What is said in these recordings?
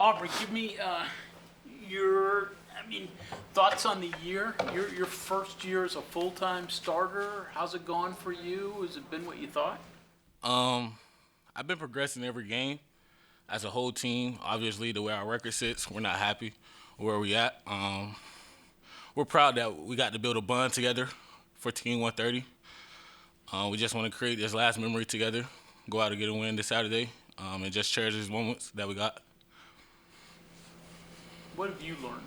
Aubrey, give me your, thoughts on the year. Your first year as a full-time starter. How's it gone for you? Has it been what you thought? Um, I've been progressing every game as a whole team. Obviously, the way our record sits, we're not happy where we at. We're proud that we got to build a bond together for Team 130. We just want to create this last memory together, go out and get a win this Saturday, and just cherish these moments that we got. What have you learned?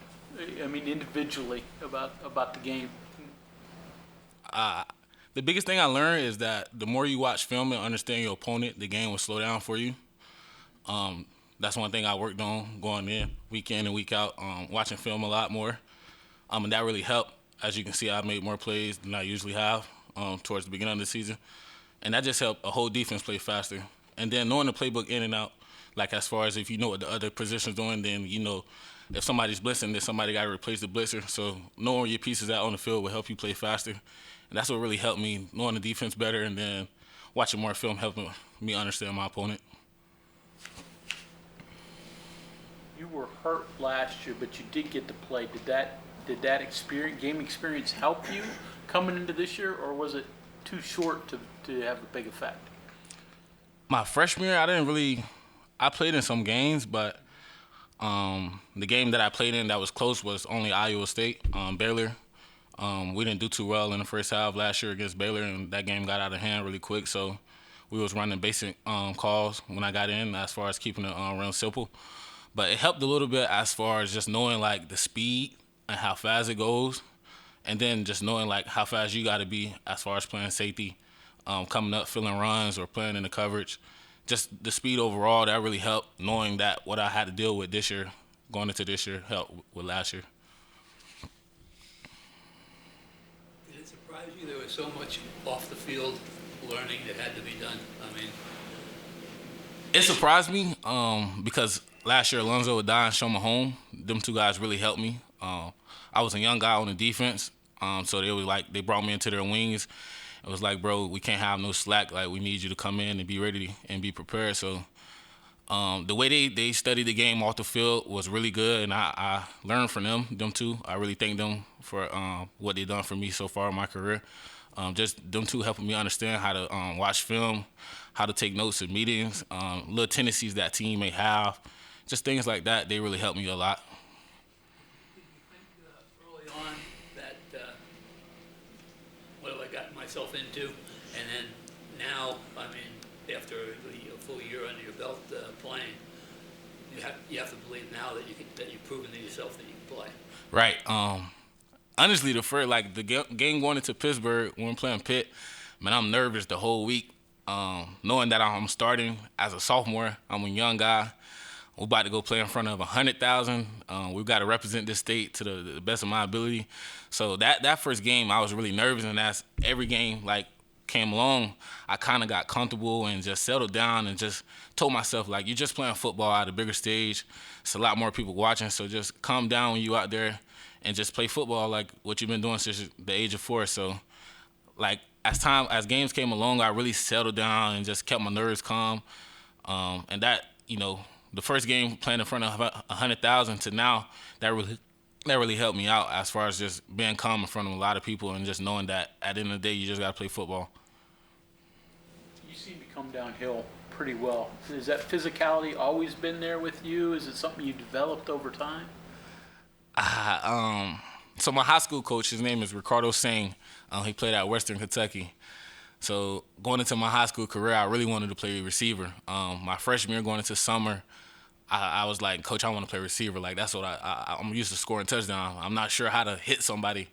Individually about the game. The biggest thing I learned is that the more you watch film and understand your opponent, the game will slow down for you. That's one thing I worked on going week in and week out, watching film a lot more. And that really helped. As you can see, I made more plays than I usually have towards the beginning of the season. And that just helped a whole defense play faster. And then knowing the playbook in and out, like as far as if you know what the other position's doing, then you know if somebody's blitzing, then somebody got to replace the blitzer. So knowing where your pieces out on the field will help you play faster. And that's what really helped me, knowing the defense better and then watching more film helping me understand my opponent. You were hurt last year, but you did get to play. Did that game experience help you coming into this year, or was it too short to have a big effect? My freshman year, I played in some games, but the game that I played in that was close was only Iowa State, Baylor. We didn't do too well in the first half last year against Baylor, and that game got out of hand really quick. So we was running basic calls when I got in as far as keeping it real simple. But it helped a little bit as far as just knowing like the speed and how fast it goes, and then just knowing like how fast you got to be as far as playing safety, coming up, filling runs or playing in the coverage. Just the speed overall, that really helped. Knowing that what I had to deal with this year, going into this year, helped with last year. Did it surprise you there was so much off the field learning that had to be done? It surprised me because last year Alonzo and Don Shoma Home, them two guys really helped me. I was a young guy on the defense, so they brought me into their wings. It was like, bro, we can't have no slack. Like, we need you to come in and be ready and be prepared. So the way they studied the game off the field was really good, and I learned from them two. I really thank them for what they've done for me so far in my career. Just them two helping me understand how to watch film, how to take notes in meetings, little tendencies that team may have, just things like that. They really helped me a lot. Did you think early on that what have I gotten myself into? And then now, after a full year under your belt playing, you have to believe now that you've proven to yourself that you can play. Right. Honestly, the game going into Pittsburgh when we're playing Pitt, man, I'm nervous the whole week. Knowing that I'm starting as a sophomore, I'm a young guy. We're about to go play in front of 100,000. We've got to represent this state to the best of my ability. So that first game, I was really nervous, and as every game came along, I kind of got comfortable and just settled down and just told myself, like, you're just playing football at a bigger stage. It's a lot more people watching, so just calm down when you out there and just play football like what you've been doing since the age of 4. So, like, as games came along, I really settled down and just kept my nerves calm. And that, the first game playing in front of 100,000 to now, that really helped me out as far as just being calm in front of a lot of people and just knowing that at the end of the day, you just got to play football. You seem to come downhill pretty well. Has that physicality always been there with you? Is it something you developed over time? So my high school coach, his name is Ricardo Singh. He played at Western Kentucky. So going into my high school career, I really wanted to play receiver. My freshman year going into summer, I was like, Coach, I want to play receiver. Like, that's what I'm used to scoring touchdowns. I'm not sure how to hit somebody.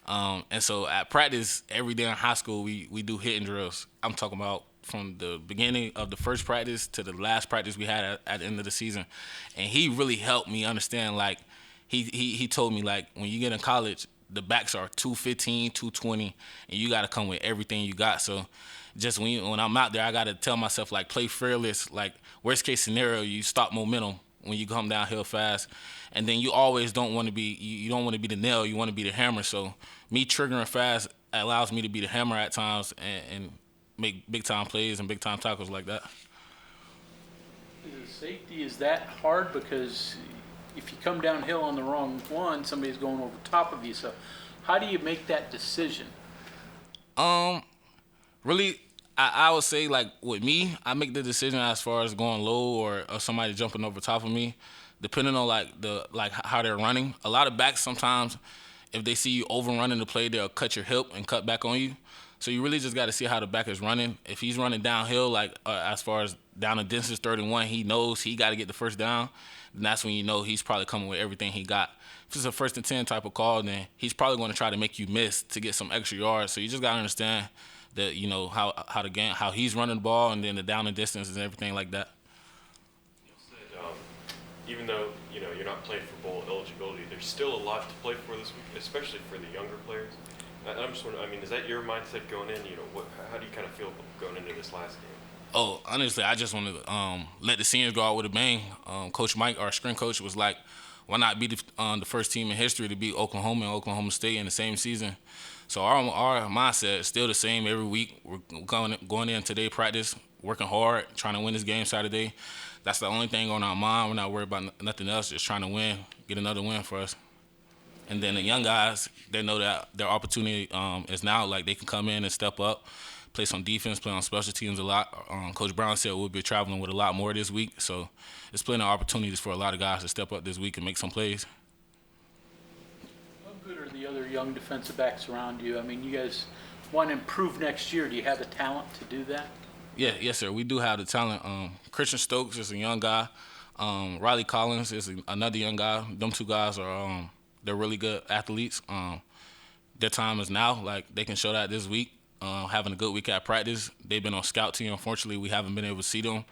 And so at practice, every day in high school, we do hitting drills. I'm talking about from the beginning of the first practice to the last practice we had at the end of the season. And he really helped me understand, like, he told me, like, when you get in college, the backs are 215, 220, and you got to come with everything you got. So just when I'm out there, I got to tell myself, like, play fearless. Like, worst case scenario, you stop momentum when you come downhill fast. And then you always don't want to be, you don't want to be the nail, you want to be the hammer. So me triggering fast allows me to be the hammer at times and make big-time plays and big-time tackles like that. Is it safety, is that hard? Because if you come downhill on the wrong one, somebody's going over top of you. So how do you make that decision? Really, I would say like with me, I make the decision as far as going low or somebody jumping over top of me, depending on like how they're running. A lot of backs sometimes, if they see you overrunning the play, they'll cut your hip and cut back on you. So you really just got to see how the back is running. If he's running downhill, like as far as down the distance 31, he knows he got to get the first down. Then that's when you know he's probably coming with everything he got. If it's a 1st and 10 type of call, then he's probably going to try to make you miss to get some extra yards. So you just got to understand that how the game, how he's running the ball, and then the down and distance and everything like that. Even though you're not playing for bowl eligibility, there's still a lot to play for this week, especially for the younger players. I'm just wondering, I mean, is that your mindset going in? How do you kind of feel going into this last game? Oh, honestly, I just want to let the seniors go out with a bang. Coach Mike, our strength coach, was like, why not be the first team in history to beat Oklahoma and Oklahoma State in the same season? So our mindset is still the same every week. We're going in today practice, working hard, trying to win this game Saturday. That's the only thing on our mind. We're not worried about nothing else, just trying to win, get another win for us. And then the young guys, they know that their opportunity is now. Like, they can come in and step up, play some defense, play on special teams a lot. Coach Brown said we'll be traveling with a lot more this week. So it's plenty of opportunities for a lot of guys to step up this week and make some plays. How good are the other young defensive backs around you? I mean, you guys want to improve next year. Do you have the talent to do that? Yeah, yes, sir. We do have the talent. Christian Stokes is a young guy. Riley Collins is another young guy. Them two guys are they're really good athletes. Their time is now. Like, they can show that this week. Having a good week at practice. They've been on scout team. Unfortunately, we haven't been able to see them.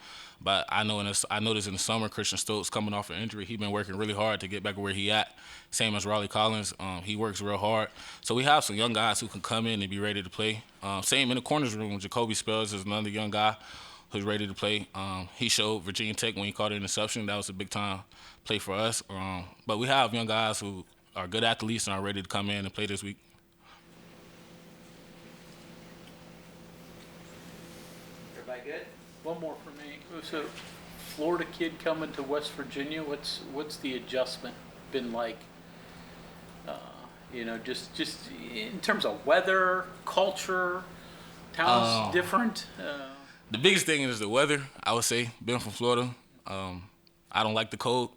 But I noticed in the summer, Christian Stokes coming off an injury. He's been working really hard to get back where he at. Same as Riley Collins. He works real hard. So we have some young guys who can come in and be ready to play. Same in the corners room. Jacoby Spells is another young guy who's ready to play. He showed Virginia Tech when he caught an interception. That was a big-time play for us. But we have young guys who are good athletes and are ready to come in and play this week. Everybody good? One more for me. So, Florida kid coming to West Virginia. What's the adjustment been like? Just in terms of weather, culture, town's different. The biggest thing is the weather, I would say. Being from Florida, I don't like the cold.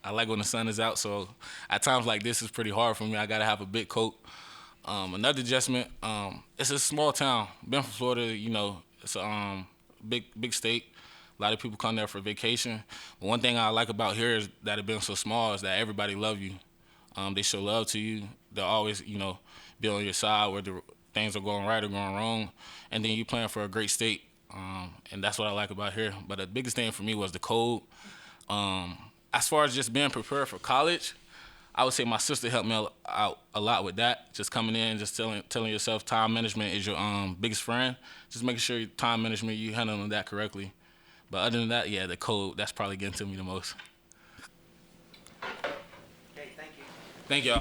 I like when the sun is out. So at times like this, it's pretty hard for me. I gotta have a big coat. Another adjustment. It's a small town. Being from Florida, it's a big state. A lot of people come there for vacation. But one thing I like about here is that it being so small is that everybody love you. They show love to you. They'll always, be on your side whether things are going right or going wrong. And then you playing for a great state. And that's what I like about here. But the biggest thing for me was the cold. As far as just being prepared for college, I would say my sister helped me out a lot with that. Just coming in, just telling yourself time management is your biggest friend. Just making sure your time management, you handling that correctly. But other than that, yeah, the code, that's probably getting to me the most. Okay, thank you. Thank y'all.